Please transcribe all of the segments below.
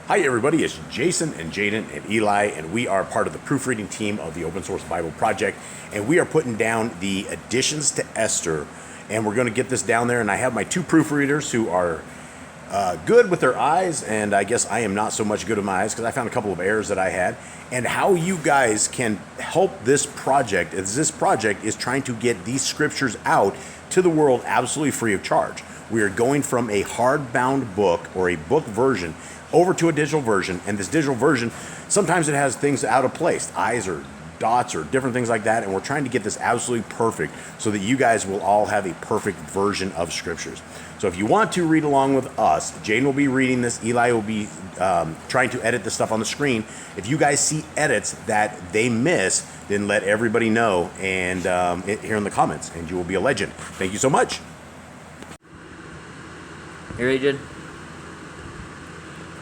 Hi everybody, it's Jason and Jaden and Eli, and we are part of the proofreading team of the Open Source Bible Project, and we are putting down the additions to Esther, and we're going to get this down there, and I have my two proofreaders who are good with their eyes, and I guess I am not so much good with my eyes because I found a couple of errors that I had, and how you guys can help this project, as this project is trying to get these scriptures out to the world absolutely free of charge. We are going from a hardbound book or a book version over to a digital version, and this digital version, sometimes it has things out of place, eyes or dots or different things like that, and we're trying to get this absolutely perfect so that you guys will all have a perfect version of scriptures. So if you want to read along with us, Jaden will be reading this, Eli will be trying to edit the stuff on the screen. If you guys see edits that they miss, then let everybody know and here in the comments, and you will be a legend. Thank you so much. You ready, Jed?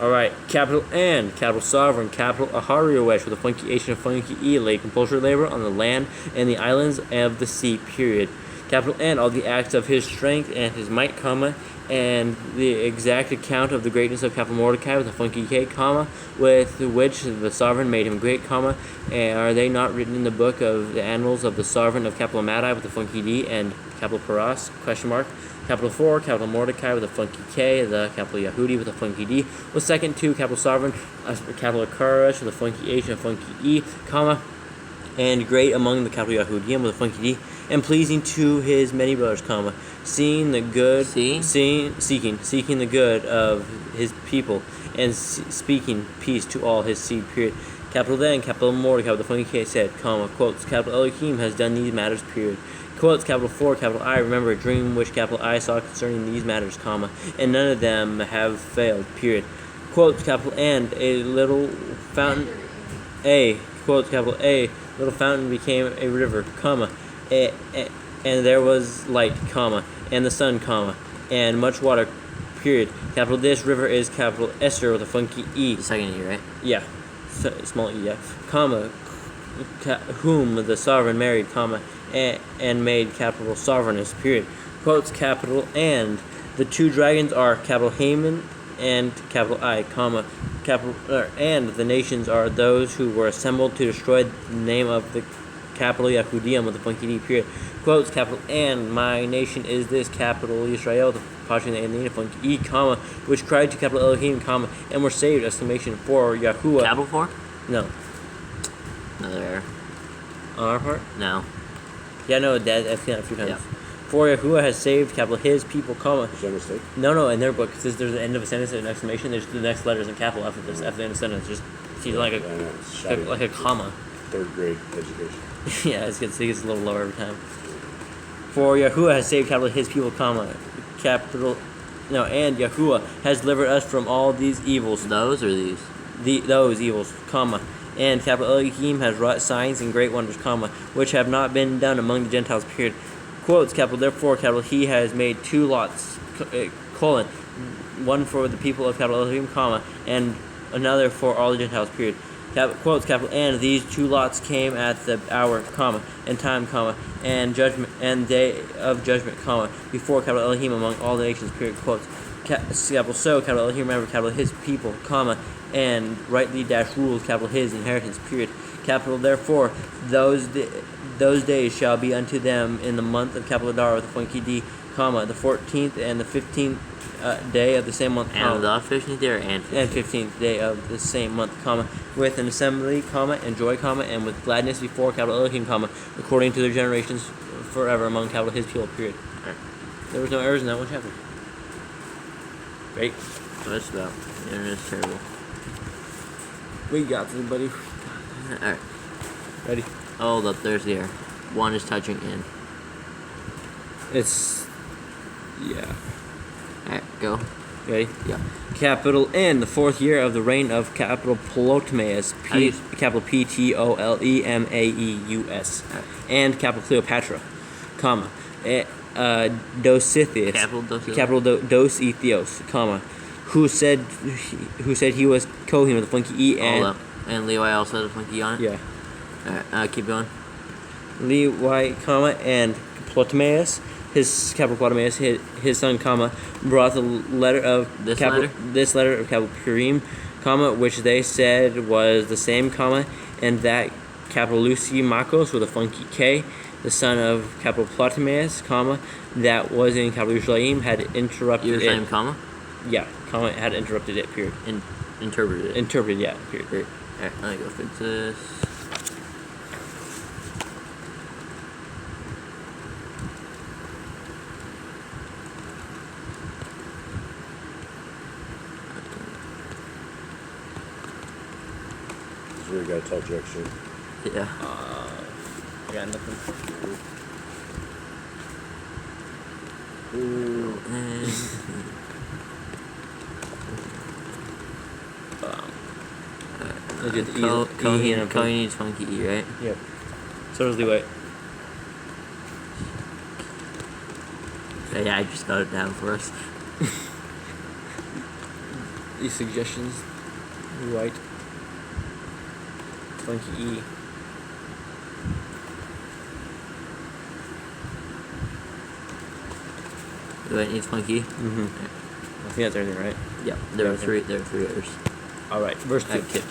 Alright, capital N, capital Sovereign, capital Ahariwesh with a funky H and a funky E, laid compulsory labor on the land and the islands of the sea, period. Capital N, all the acts of his strength and his might, comma, and the exact account of the greatness of capital Mordecai with a funky K, comma, with which the sovereign made him great, comma, and are they not written in the book of the annals of the sovereign of capital Madai with a funky D and capital Paras, question mark, capital 4, capital Mordecai with a funky K, the capital Yahudi with a funky D, with second 2, capital Sovereign, capital Akaresh with a funky H and a funky E, comma, and great among the capital Yahudim with a funky D, and pleasing to his many brothers, comma, seeking the good of his people, and speaking peace to all his seed, period. Capital then, capital Mordecai with a funky K said, comma, quotes, capital Elohim has done these matters, period. Quotes, capital 4, capital I, remember a dream which capital I saw concerning these matters, comma, and none of them have failed, period. Quotes, capital and a little fountain, quotes, capital A, little fountain became a river, comma, and there was light, comma, and the sun, comma, and much water, period. Capital this river is capital Esther with a funky E. The second E, right? Yeah, small E, yeah, comma, whom the sovereign married, comma, and made capital sovereigness, period. Quotes, capital and the two dragons are capital Haman and capital I, comma, capital and the nations are those who were assembled to destroy the name of the capital Yahudim with the funky D, period. Quotes, capital and my nation is this capital Israel, the apostrophe and the funky E, comma, which cried to capital Elohim, comma, and were saved, exclamation, for Yahuwah. Capital 4? No. Another error. On our part? No. Yeah, no, I've seen that a few times. Yeah. For Yahuwah has saved, capital his people, comma. Is that a mistake? No, in their book, it says there's the end of a sentence and an exclamation. There's the next letters in capital after the end of the sentence. Just seems like a comma. Third grade education. Yeah, it gets a little lower every time. For Yahuwah has saved, capital his people, comma, capital, no, and Yahuwah has delivered us from all these evils. Those or these? Those evils, comma. And capital Elohim has wrought signs and great wonders, comma, which have not been done among the Gentiles, period. Quotes, capital, therefore, capital, he has made 2 lots, colon, one for the people of capital Elohim, comma, and another for all the Gentiles, period. Quotes, capital, and these 2 lots came at the hour, comma, and time, comma, and judgment, and day of judgment, comma, before capital Elohim among all the nations, period. Quotes, capital, so, capital Elohim, remember, capital, his people, comma, and rightly rules, capital his inheritance, period. Capital therefore those days shall be unto them in the month of capital Adar with a funky D, comma, the 14th and the 15th day of the same month, comma, and the 15th day or and 15th day of the same month, comma, with an assembly, comma, and joy, comma, and with gladness before capital Elohim, comma, according to their generations forever among capital his people, period. Right. There was no errors in that one chapter. Great. What's about? The internet's terrible. We got this, buddy. Alright. Ready? Hold up, there's the error. 1 is touching in. It's... yeah. Alright, go. Ready? Yeah. Capital N, the 4th year of the reign of capital Ptolemaeus, capital Ptolemaeus, Right. and capital Cleopatra, comma, Dositheus, capital Dositheos, comma, who said he was Kohen with a funky E, and hold up. And Levi also had a funky E on it? Yeah. Alright, keep going. Levi, comma, and Ptolemaeus, his capital Ptolemaeus, his son, comma, brought the letter of this capital Purim comma, which they said was the same, comma, and that capital Lysimachus with a funky K, the son of capital Ptolemais, comma, that was in capital Jerusalem, had interrupted You were saying it. comma? Yeah, comma had interrupted it, period. Interpreted it. Interpreted, yeah, period. Great. Alright, let me go fix this. This is where you gotta tell Jack shit. Yeah. I got nothing. Look at the E and Cody needs funky E, right? Yep. So does Leeway. Yeah, I just got it down for us. These suggestions, right? Funky E. Leeway needs funky. Mm-hmm. I think that's everything, right? Yep. There are three others. All right, verse 2. Okay.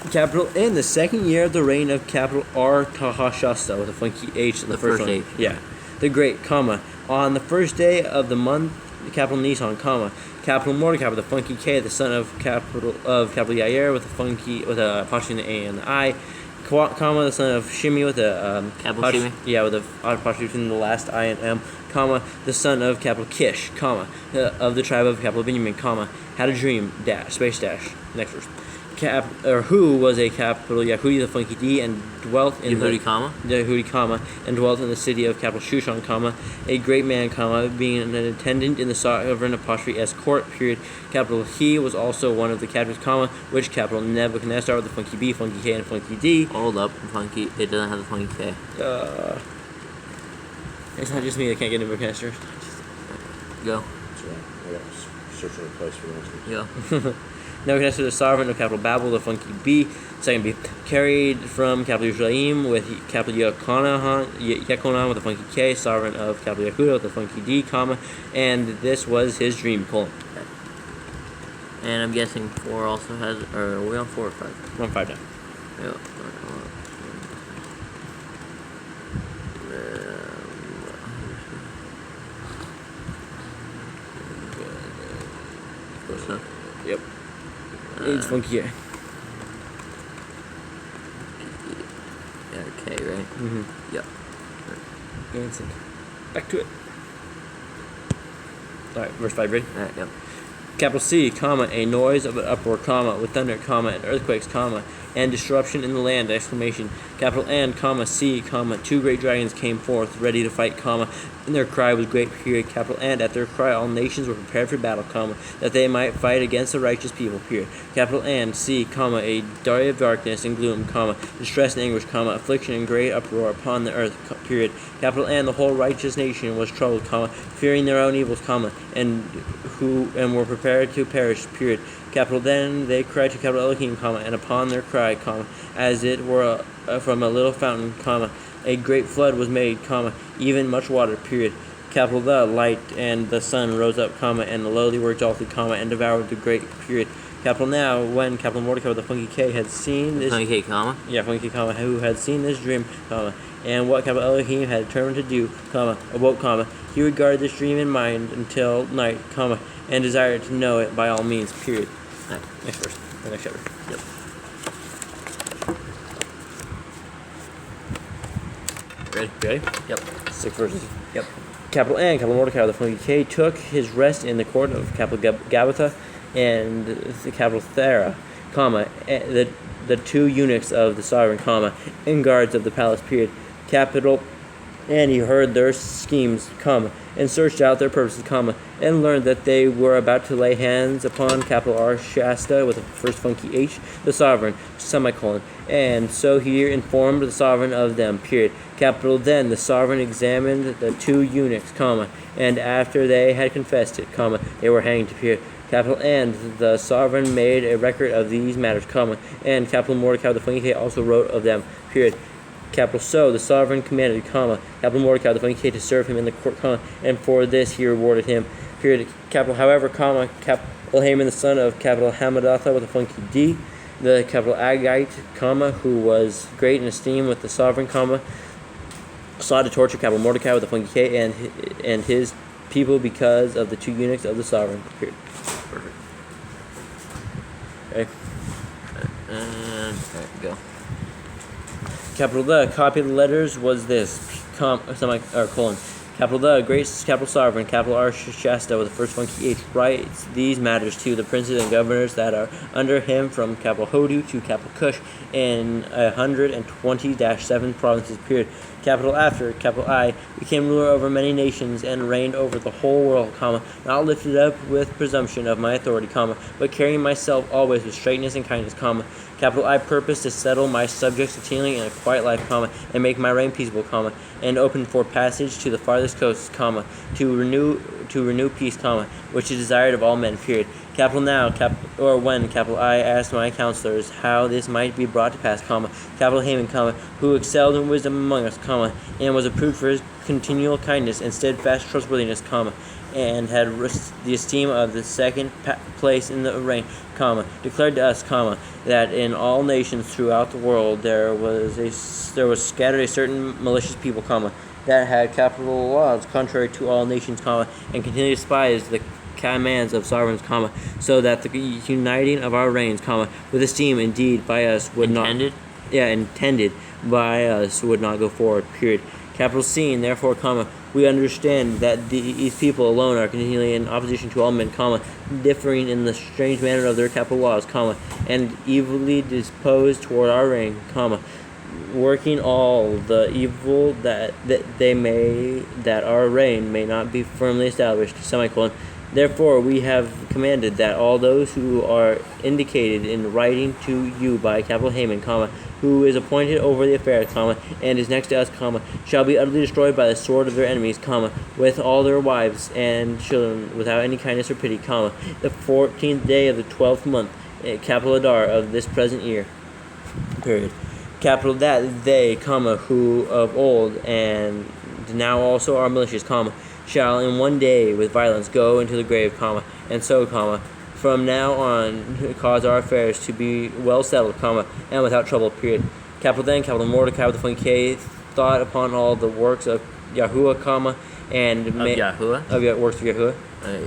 Capital in the second year of the reign of capital Artahshasta with a funky H in the first one. H. Yeah. The great, comma, on the first day of the month, capital Nisan, comma, capital Mordecai with a funky K, the son of capital Yair with a apostrophe in the A and the I, comma, the son of Shimi with a Capital Shimi? Yeah, with a apostrophe in the last I and M, comma, the son of capital Kish, comma, of the tribe of capital Benjamin, comma, had a dream, dash, space dash, next verse. Who was a capital Yehudi the funky D and dwelt in Yehudi, comma? Yehudi, comma, and dwelt in the city of capital Shushan, comma, a great man, comma, being an attendant in the sovereign apostrophe S court, period, capital he was also one of the captives, comma, which capital Nebuchadnezzar with the funky B, funky K, and funky D. Hold up, funky. It doesn't have the funky K. It's not just me that can't get Nebuchadnezzar. Go. That's right. I gotta search for a place for the next one. Go. Nebuchadnezzar, the sovereign of capital Babel, the funky B, second B, carried from capital Jerusalem with capital Yekonan with the funky K, sovereign of capital Yehuda with the funky D, comma, and this was his dream, colon. And I'm guessing 4 also has, or are we on 4 or 5? We're on 5 now. Yep. What's up? Yep. It's funky, yeah. Okay, right? Mm-hmm. Yep. And sync. Back to it. Alright, verse 5, ready? Alright, yep. Capital C, comma, a noise of an uproar, comma, with thunder, comma, and earthquakes, comma, and disruption in the land, exclamation. Capital N, comma, C, comma, 2 great dragons came forth, ready to fight, comma, and their cry was great, period. Capital N, at their cry all nations were prepared for battle, comma, that they might fight against the righteous people, period. Capital N, C, comma, a day of darkness and gloom, comma, distress and anguish, comma, affliction and great uproar upon the earth, period. Capital N, the whole righteous nation was troubled, comma, fearing their own evils, comma, and were prepared to perish, period. Capital then they cried to capital Elohim, comma, and upon their cry, comma, as it were from a little fountain, comma, a great flood was made, comma, even much water, period. Capital the light and the sun rose up, comma, and the lowly were exalted, comma, and devoured the great, period. Capital now, when capital Mordecai with the funky K had seen this, Funky K, comma? yeah, funky comma, who had seen this dream, comma, and what capital Elohim had determined to do, comma, awoke, comma, he regarded this dream in mind until night, comma, and desired to know it by all means, period. Alright. Next verse, the next chapter. Yep. Ready? Ready? Yep. 6 verses. Yep. Capital N, capital Mordecai, the funky K, took his rest in the court of capital Gabbatha and the capital Thera, comma, the 2 eunuchs of the sovereign, comma, and guards of the palace, period. Capital, and he heard their schemes, comma, and searched out their purposes, comma, and learned that they were about to lay hands upon capital Arshasta with the first funky H, the sovereign, semicolon, and so he informed the sovereign of them, period. Capital then the sovereign examined the 2 eunuchs, comma, and after they had confessed it, comma, they were hanged, period. Capital and the sovereign made a record of these matters, comma, and capital Mordecai the funky K also wrote of them, period. Capital so the sovereign commanded, comma, capital Mordecai the funky K to serve him in the court, comma, and for this he rewarded him period, capital, however, comma, capital Haman, the son of capital Hamadatha with a funky D, the capital Agite, comma, who was great in esteem with the sovereign, comma, sought to torture capital Mordecai with a funky K and his people because of the two eunuchs of the sovereign, period. Perfect. Okay. And alright, go. Capital the copy of the letters was this, colon. Capital the great capital sovereign, capital Arshasta with the first funky H, writes these matters to the princes and governors that are under him from capital Hodu to capital Cush in 120-7 provinces, period. Capital after, capital I, became ruler over many nations and reigned over the whole world, comma, not lifted up with presumption of my authority, comma, but carrying myself always with straightness and kindness, comma. Capital I purpose to settle my subjects continually in a quiet life, comma, and make my reign peaceable, comma, and open for passage to the farthest coasts, comma, to renew peace, comma, which is desired of all men, period. Capital now, when, capital I asked my counselors how this might be brought to pass, comma, capital Haman, comma, who excelled in wisdom among us, comma, and was approved for his continual kindness and steadfast trustworthiness, comma, and had the esteem of the second place in the reign, comma, declared to us, comma, that in all nations throughout the world there was scattered a certain malicious people, comma, that had capital laws contrary to all nations, comma, and continually despised the commands of sovereigns, comma, so that the uniting of our reigns, comma, with esteem indeed by us would Intended by us would not go forward, period. Capital C, and therefore, comma, we understand that these people alone are continually in opposition to all men, comma, differing in the strange manner of their capital laws, comma, and evilly disposed toward our reign, comma, working all the evil that our reign may not be firmly established, semicolon. Therefore, we have commanded that all those who are indicated in writing to you by capital Haman, comma, who is appointed over the affair, comma, and is next to us, comma, shall be utterly destroyed by the sword of their enemies, comma, with all their wives and children, without any kindness or pity, comma, the 14th day of the 12th month, capital Adar of this present year, period. Capital that they, comma, who of old and now also are malicious, comma, shall in one day with violence go into the grave, comma, and so, comma, from now on cause our affairs to be well settled, comma, and without trouble, period. Capital then, capital Mordecai with the funky K, thought upon all the works of Yahuwah, comma, and of Yahuwah? Works of Yahuwah.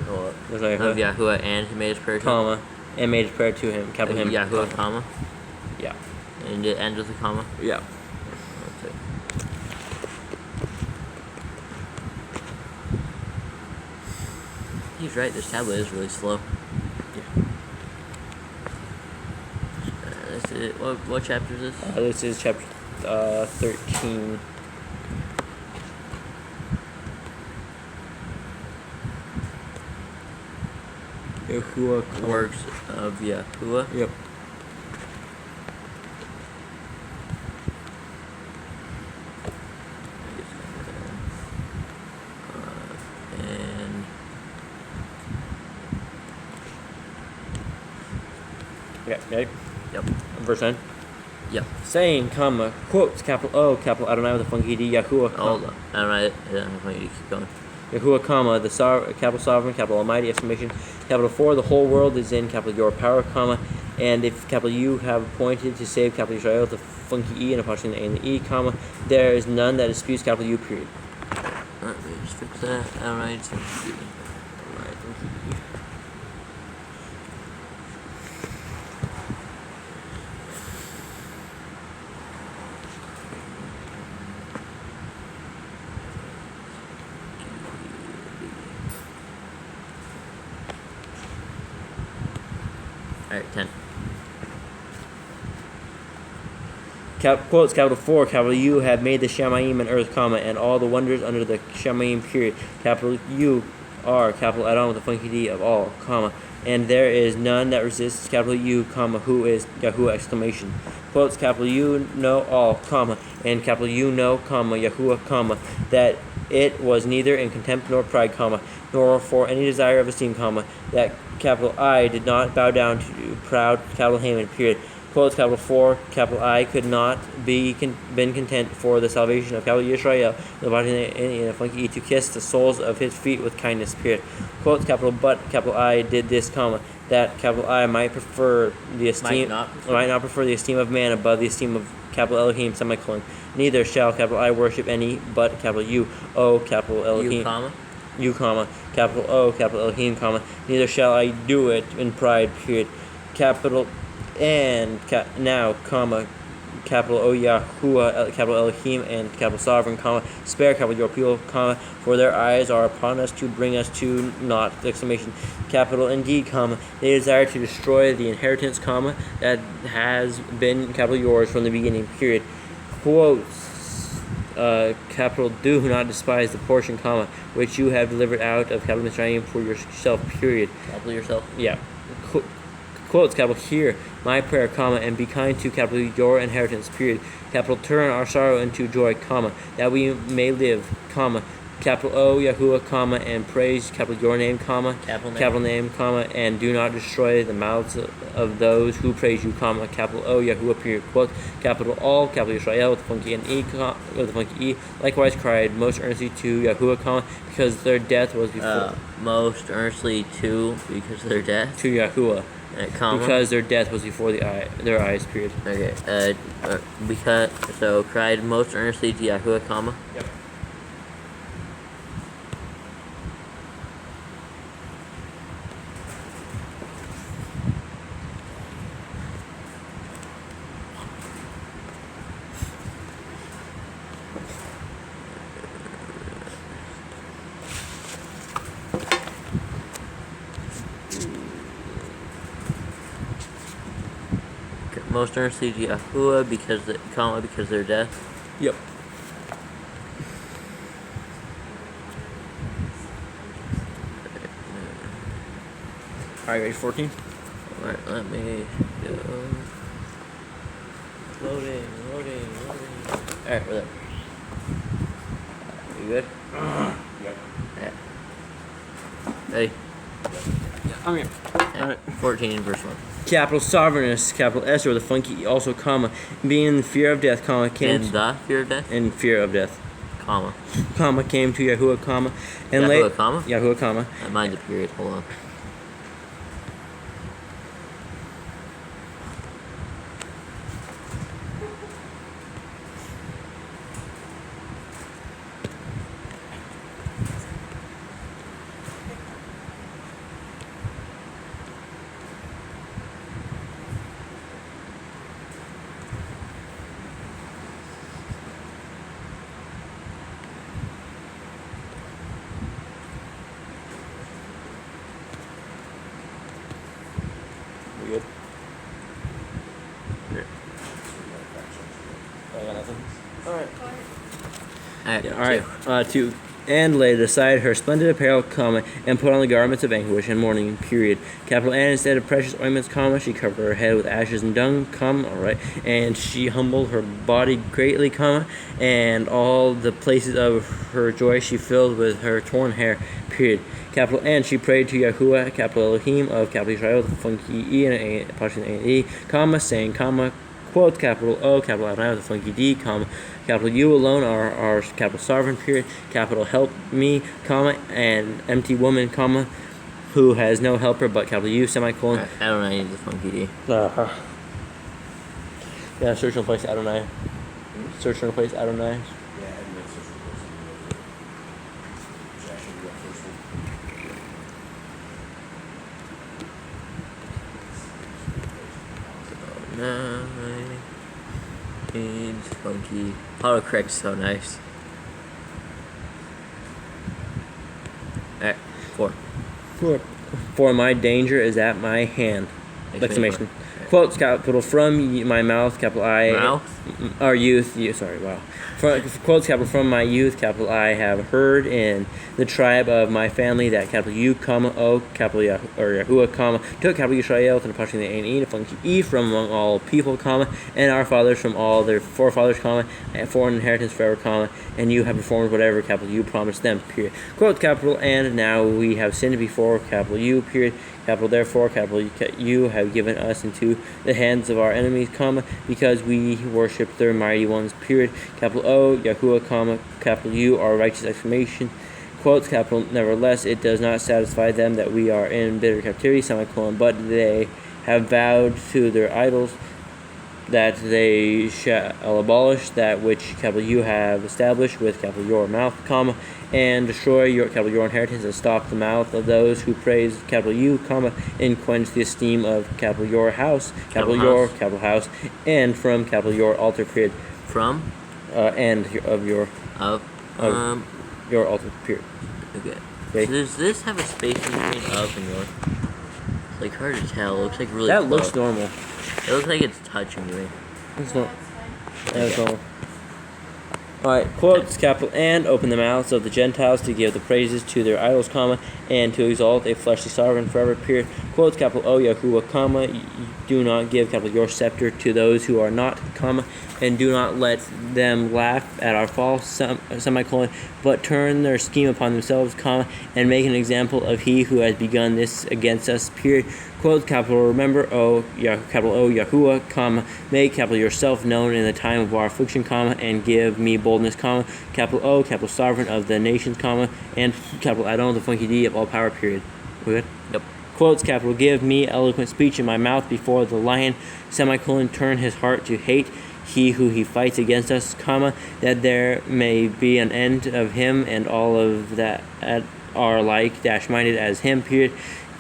Hold up. There's no Yahuwah. Of Yahuwah, and he made his prayer to comma, and made his prayer to him, capital him. Yahuwah, comma? Yeah. And it ends with a comma? Yeah. Okay. He's right, this tablet is really slow. This is, what chapter is this? This is chapter 13. Yahuwah Works of Yahuwah. Yep. And Okay. yep. Verse 9. Yep. Saying, comma, quotes, capital O, capital Adonai with a funky D, Yahuwah, Hold on. I don't know. Yeah, I want you to keep going. Yahuwah, comma, the capital sovereign, capital Almighty, exclamation, capital 4, the whole world is in, capital your power, comma, and if capital you have appointed to save capital Israel with the funky E and apostrophe in the A and the E, comma, there is none that disputes capital U, period. Alright, let me just fix that. Alright, so Alright, Alright, 10. Quotes, capital 4, capital U have made the Shamayim and earth, comma, and all the wonders under the Shamayim, period. Capital U are, capital Adon with a funky D of all, comma, and there is none that resists, capital U, comma, who is Yahuwah, exclamation. Quotes, capital U know all, comma, and capital U know, comma, Yahuwah, comma, that it was neither in contempt nor pride, comma, nor for any desire of esteem, comma, that capital I did not bow down to proud capital Haman, period. Quotes capital 4, capital I could not been content for the salvation of capital Yisrael, the body in a funky E to kiss the soles of his feet with kindness, period. Quotes capital but capital I did this, comma, that capital I might prefer the esteem might not prefer the esteem of man above the esteem of capital Elohim, semicolon. Neither shall capital I worship any but capital U, O, capital Elohim. U, comma, capital O, capital Elohim, comma, neither shall I do it in pride, period. Capital and now, comma, capital O Yahuwah, capital Elohim, and capital Sovereign, comma, spare, capital your people, comma, for their eyes are upon us to bring us to naught, exclamation, capital indeed, comma, they desire to destroy the inheritance, comma, that has been, capital yours from the beginning, period. Quotes, capital do not despise the portion, comma, which you have delivered out of capital Mitzrayim for yourself, period. Capital yourself. Yeah. Quotes, capital, hear my prayer, comma, and be kind to, capital, your inheritance, period. Capital, turn our sorrow into joy, comma, that we may live, comma, capital O, Yahuwah, comma, and praise, capital, your name, comma, capital name, comma, and do not destroy the mouths of those who praise you, comma, capital O, Yahuwah, period. Quote, capital all, capital Israel, with the funky and E, with the funky E, likewise cried most earnestly to Yahuwah, comma, because their death was before. Most earnestly to, because of their death? To Yahuwah. Comma. Because their death was before their eyes, period. Okay, because, so, cried most earnestly to Yahuwah, comma? Yep. Most earnestly to Yahuwah, because their death. Yep. Alright, ready for 14? Alright, let me go. Loading. Alright, we're there. You good? Yep. Yeah. Ready? I'm here. Alright. 14 verse 1. Capital sovereignness, capital S, or the funky, also, comma, being in fear of death, comma, came In the fear of death? in fear of death, Comma. came to Yahuwah, comma, and Yahuwah, comma? Yahuwah, comma, Mine's a period, hold on. we good? I got nothing. Alright. Alright, Alright, 2. And laid aside her splendid apparel, comma, and put on the garments of anguish and mourning, period. Capital N, instead of precious ointments, comma, she covered her head with ashes and dung, comma, alright, and she humbled her body greatly, comma, and all the places of her joy she filled with her torn hair, period. Capital N, she prayed to Yahuwah, capital Elohim, of capital Israel, with a funky E and a apostrophe and E, comma, saying, comma, quote, capital O, capital Adonai, with a funky D, comma, capital U alone are capital sovereign, period, capital help me, comma, and empty woman, comma, who has no helper but capital U, semicolon. I don't know, I need the funky D. Yeah, search and replace Adonai. Search and replace Adonai. Yeah, and then social person. Which actually we got first one. No, needs funky. Autocorrect is so nice. Alright, 4. For my danger is at my hand. Exclamation. Quotes, capital, from my mouth, capital I. Mouth? Or youth, wow. Quotes, capital, from my youth, capital I have heard in the tribe of my family that capital U, comma, O, capital Yahuwah, comma, took capital Yisrael to the apostrophe and E, the funky E from among all people, comma, and our fathers from all their forefathers, comma, and for an inheritance forever, comma, and you have performed whatever capital U promised them, period. Quote, capital, and now we have sinned before, capital U, period. Capital, therefore, capital, you have given us into the hands of our enemies, comma, because we worship their mighty ones, period. Capital O, Yahuwah, comma, capital U, our righteous exclamation. Quotes, capital, nevertheless, it does not satisfy them that we are in bitter captivity, semicolon, but they have vowed to their idols that they shall abolish that which, capital U, have established with, capital your mouth, comma, and destroy your, capital your inheritance, and stop the mouth of those who praise, capital U, comma, and quench the esteem of, capital your house, capital your, capital house, and from, capital your altar, period. From? And of your your altar, period. Okay. Okay. So does this have a space in between of and your? It's like hard to tell. It looks like really That close. looks normal. It looks like it's touching me. It's not. That's normal. Alright, quotes, capital, and open the mouths of the Gentiles to give the praises to their idols, comma, and to exalt a fleshly sovereign forever, period. Quotes, capital O, Yahuwah, comma, do not give, capital, your scepter to those who are not, comma, and do not let them laugh at our fall, semicolon, but turn their scheme upon themselves, comma, and make an example of he who has begun this against us, period. Quote, capital, remember, capital O, Yahuwah, comma, make, capital, yourself known in the time of our affliction, comma, and give me boldness, comma, capital O, capital, sovereign of the nations, comma, and capital Adon, the funky D of all power, period. We good? Yep. Quotes, capital, give me eloquent speech in my mouth before the lion, semicolon, turn his heart to hate he who he fights against us, comma, that there may be an end of him and all of that are like dash-minded as him, period.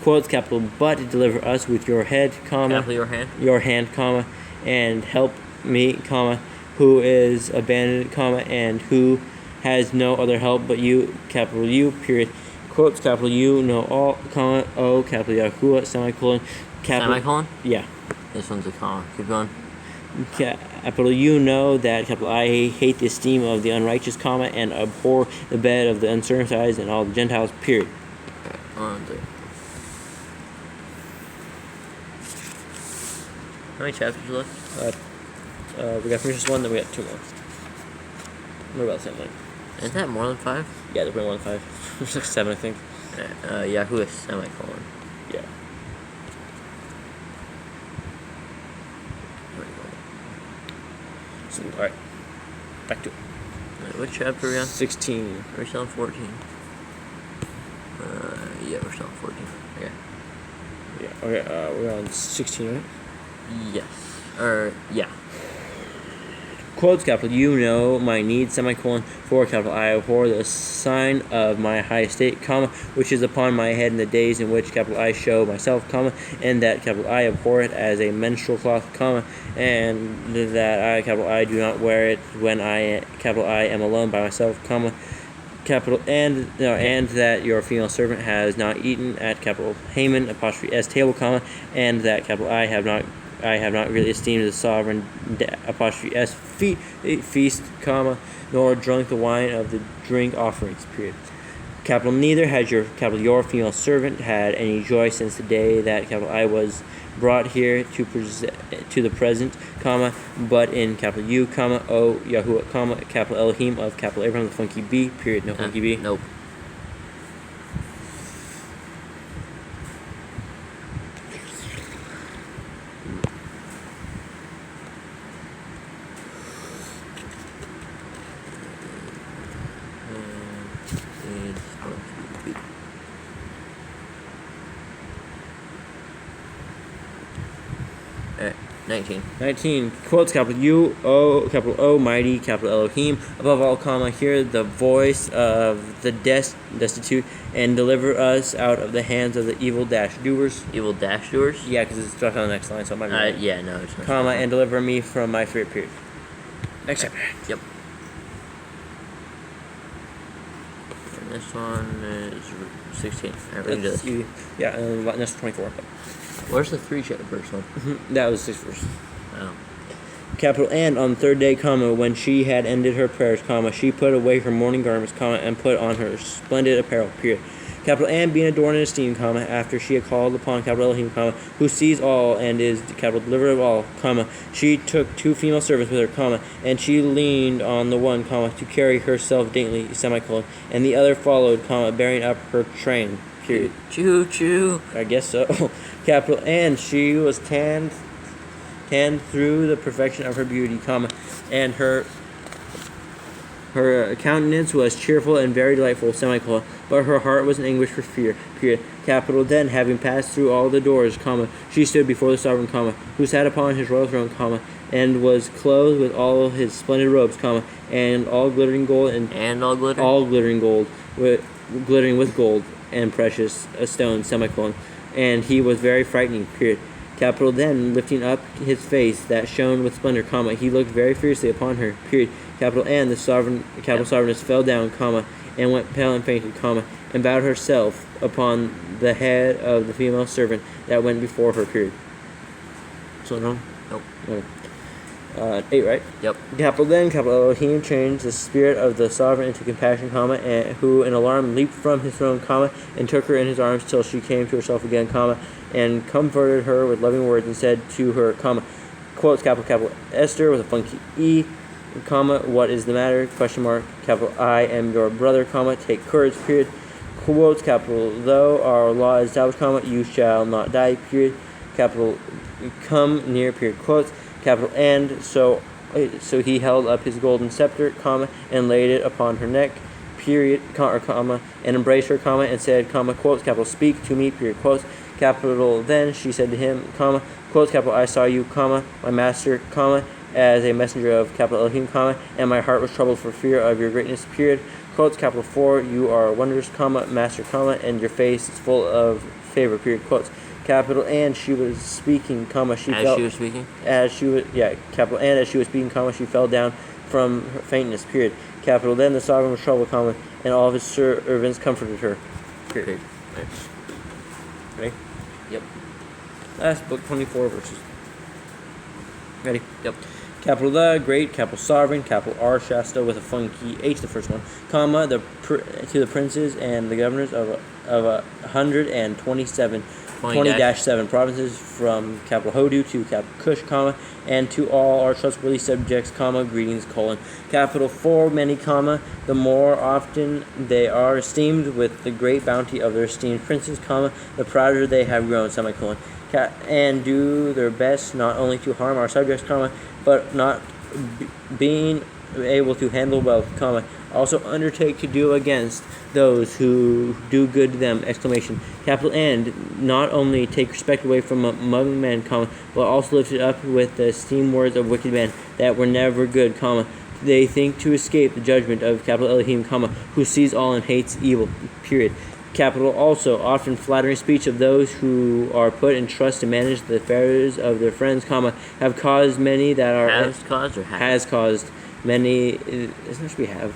Quotes, capital, but deliver us with your head, comma, Capital your hand, comma, and help me, comma, who is abandoned, comma, and who has no other help but you, capital U, period. Quotes, capital U, know all, comma, O, capital Yahuwah, semicolon, capital. Semicolon? Yeah. This one's a comma. Keep going. Capital U, know that, capital I, hate the esteem of the unrighteous, comma, and abhor the bed of the uncircumcised and all the Gentiles, period. Okay. 1, 2. How many chapters left? We got finished this one, then we got 2 more. We're about the same length. Is that more than 5? Yeah, there's more than 5. There's like 7, I think. Yahuwah, semicolon. Yeah. So, alright. Back to it. Wait, what chapter are we on? 16. We're still on 14. Yeah, we're still on 14. Okay. Yeah, okay, we're on 16, right? Yes. Yeah. Quotes, capital, you know my need, semicolon, for, capital I, abhor the sign of my high estate, comma, which is upon my head in the days in which, capital I, show myself, comma, and that, capital I, abhor it as a menstrual cloth, comma, and that I, capital I, do not wear it when I, capital I, am alone by myself, comma, capital, and that your female servant has not eaten at, capital Haman, apostrophe S, table, comma, and that, capital I have not really esteemed the sovereign, apostrophe S, feast, comma, nor drunk the wine of the drink offerings, period. Capital, neither has your, capital, your female servant had any joy since the day that, capital I, was brought here to the present, comma, but in, capital U, comma, O, Yahuwah, comma, capital Elohim of, capital Abraham, the funky B, period. No funky B. Nope. Alright, 19. Quotes, capital U, O, capital O, mighty, capital Elohim, above all, comma, hear the voice of the destitute, and deliver us out of the hands of the evil doers. Evil doers? Yeah, because it's dropped on the next line, so it might be right. Yeah, no, it's not. Comma, and deliver me from my fear, period. Next chapter. Yep. And this one is 16. Alright, we can do this. Yeah, and next 24. Where's the 3 chapter first one? That was 6 verse. Oh. Capital, and on the 3rd day, comma, when she had ended her prayers, comma, she put away her mourning garments, comma, and put on her splendid apparel, period. Capital, and being adorned and esteemed, comma, after she had called upon, capital Elohim, comma, who sees all and is, capital, deliverer of all, comma, she took 2 female servants with her, comma, and she leaned on the one, comma, to carry herself daintily, semicolon, and the other followed, comma, bearing up her train, period. Choo choo. I guess so. Capital, and she was tanned hand through the perfection of her beauty, comma, and her countenance was cheerful and very delightful, semicolon, but her heart was in anguish for fear, period. Capital Then, having passed through all the doors, comma, she stood before the sovereign, comma, who sat upon his royal throne, comma, and was clothed with all his splendid robes, comma, and all glittering gold, all glittering gold, glittering with gold and precious stones, semicolon, and he was very frightening, period. Capital Then, lifting up his face that shone with splendor, comma, he looked very fiercely upon her, period. Capital N, the sovereigness fell down, comma, and went pale and fainted, comma, and bowed herself upon the head of the female servant that went before her, period. So wrong? Nope. Okay. 8, right? Yep. Capital Then, capital Elohim changed the spirit of the sovereign into compassion, comma, and who in alarm leaped from his throne, comma, and took her in his arms till she came to herself again, comma, and comforted her with loving words and said to her, comma, quotes capital Esther with a funky E, comma, what is the matter, question mark, capital I am your brother, comma, take courage, period, quotes capital though our law is established, comma, you shall not die, period, capital come near, period, quotes, capital and so he held up his golden scepter, comma, and laid it upon her neck, period, comma, and embraced her, comma, and said, comma, quotes capital speak to me, period, quotes, capital Then she said to him, comma, quotes capital I saw you, comma, my master, comma, as a messenger of capital Elohim, comma, and my heart was troubled for fear of your greatness, period, quotes capital 4, you are wondrous, comma, master, comma, and your face is full of favor, period, quotes, capital and she was speaking, comma, capital and as she was speaking, comma, she fell down from her faintness, period, capital Then the sovereign was troubled, comma, and all of his servants comforted her, period. Ready? Yep. Last book, 24 verses. Ready? Yep. Capital The, great, capital sovereign, capital R, Shasta with a funky H, the first one, comma, to the princes and the governors of 127, 20-7 provinces from capital Hodu to capital Cush, comma, and to all our trustworthy subjects, comma, greetings, colon, capital 4, many, comma, the more often they are esteemed with the great bounty of their esteemed princes, comma, the prouder they have grown, semicolon, and do their best not only to harm our subjects, comma, but not being able to handle wealth, comma, also undertake to do against those who do good to them, exclamation, capital and not only take respect away from among men, comma, but also lift it up with the esteemed words of wicked men that were never good, comma, they think to escape the judgment of capital Elohim, comma, who sees all and hates evil, period. Capital also often flattering speech of those who are put in trust to manage the affairs of their friends, comma, have caused many that are has caused many isn't it we have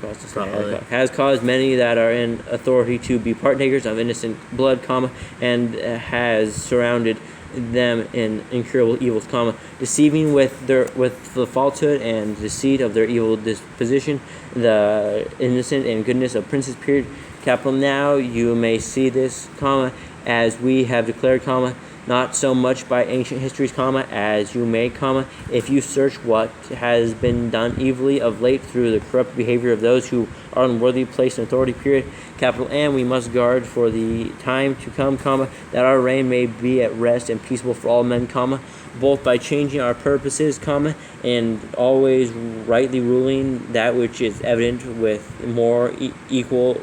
caused to say has caused many that are in authority to be partakers of innocent blood, comma, and has surrounded them in incurable evils, comma, deceiving with the falsehood and deceit of their evil disposition the innocent and goodness of princes, period. Capital now you may see this, comma, as we have declared, comma, not so much by ancient histories, comma, as you may, comma, if you search what has been done evilly of late through the corrupt behavior of those who are unworthy placed in authority, period. Capital and we must guard for the time to come, comma, that our reign may be at rest and peaceable for all men, comma, both by changing our purposes, comma, and always rightly ruling that which is evident with more equal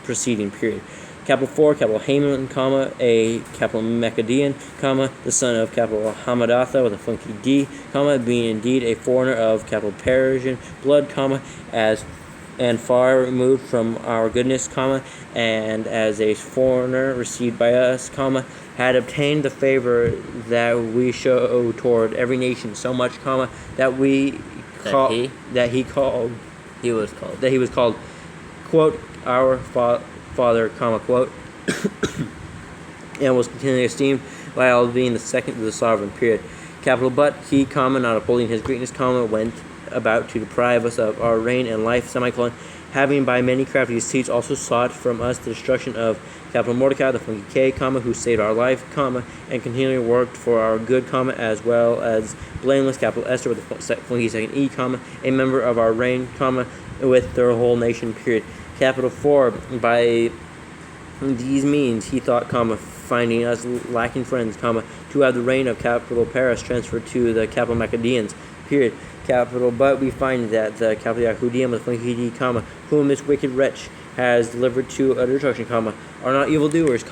proceeding, period. Capital 4, capital Haman, comma, a capital Mechadean, comma, the son of capital Hamadatha with a funky D, comma, being indeed a foreigner of capital Persian blood, comma, and far removed from our goodness, comma, and as a foreigner received by us, comma, had obtained the favor that we show toward every nation so much, comma, that he was called, quote, our father, comma, quote, and was continually esteemed by all, being the second to the sovereign, period. Capital but he, comma, not upholding his greatness, comma, went about to deprive us of our reign and life, semicolon, having by many crafty deceits also sought from us the destruction of capital Mordecai, the funky K, comma, who saved our life, comma, and continually worked for our good, comma, as well as blameless capital Esther with the funky second E, comma, a member of our reign, comma, with their whole nation, period. Capital 4, by These means he thought, finding us lacking friends, to have the reign of capital Paris transferred to the capital Macedonians, period. Capital, but we find that the capital Yahudim, the Funki, whom this wicked wretch has delivered to utter destruction, are not evildoers,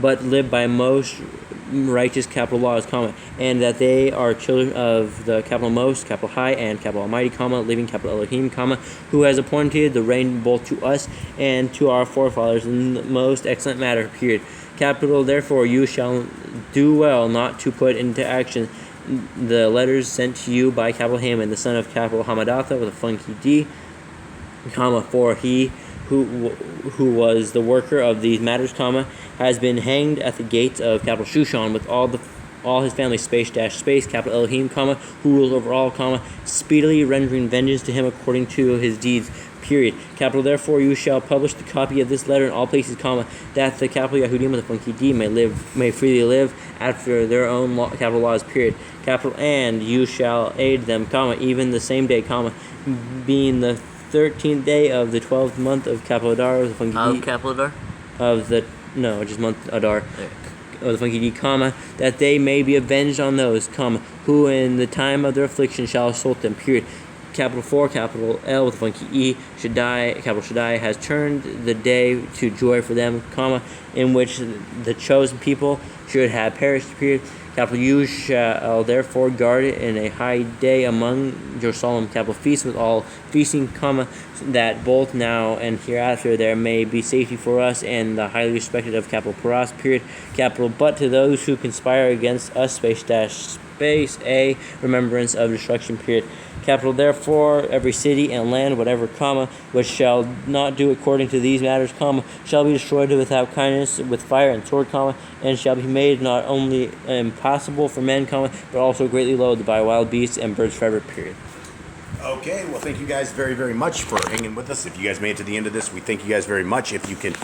but live by most righteous capital laws, and that they are children of the capital Most, capital High, and capital Almighty, living capital Elohim, who has appointed the reign both to us and to our forefathers in the most excellent matter, period. Capital, therefore, you shall do well not to put into action the letters sent to you by capital Haman, the son of capital Hamadatha, with a funky D, for he who was the worker of these matters, has been hanged at the gates of capital Shushan with all his family, space, capital Elohim, who rules over all, speedily rendering vengeance to him according to his deeds, period. Capital, therefore, you shall publish the copy of this letter in all places, that the capital Yahudim with the funky D may freely live after their own capital laws, period. Capital, and you shall aid them, even the same day, being the 13th day of the 12th month of capital Adar, with the funky D, capital Adar? of the just month Adar, of the funky D, that they may be avenged on those, who in the time of their affliction shall assault them, period. Capital 4, capital L with the funky E, capital Shaddai has turned the day to joy for them, in which the chosen people should have perished, period. Capital U shall therefore guard it in a high day among your solemn capital feasts with all feasting, that both now and hereafter there may be safety for us and the highly respected of capital Paras, period. Capital, but to those who conspire against us, space A, remembrance of destruction, period. Capital, therefore, every city and land, whatever, which shall not do according to these matters, shall be destroyed without kindness, with fire and sword, and shall be made not only impossible for men, but also greatly loathed by wild beasts and birds forever, period. Okay, well, thank you guys very, very much for hanging with us. If you guys made it to the end of this, we thank you guys very much. If you can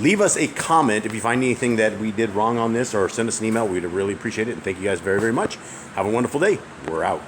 leave us a comment, if you find anything that we did wrong on this, or send us an email, we'd really appreciate it. And thank you guys very, very much. Have a wonderful day. We're out.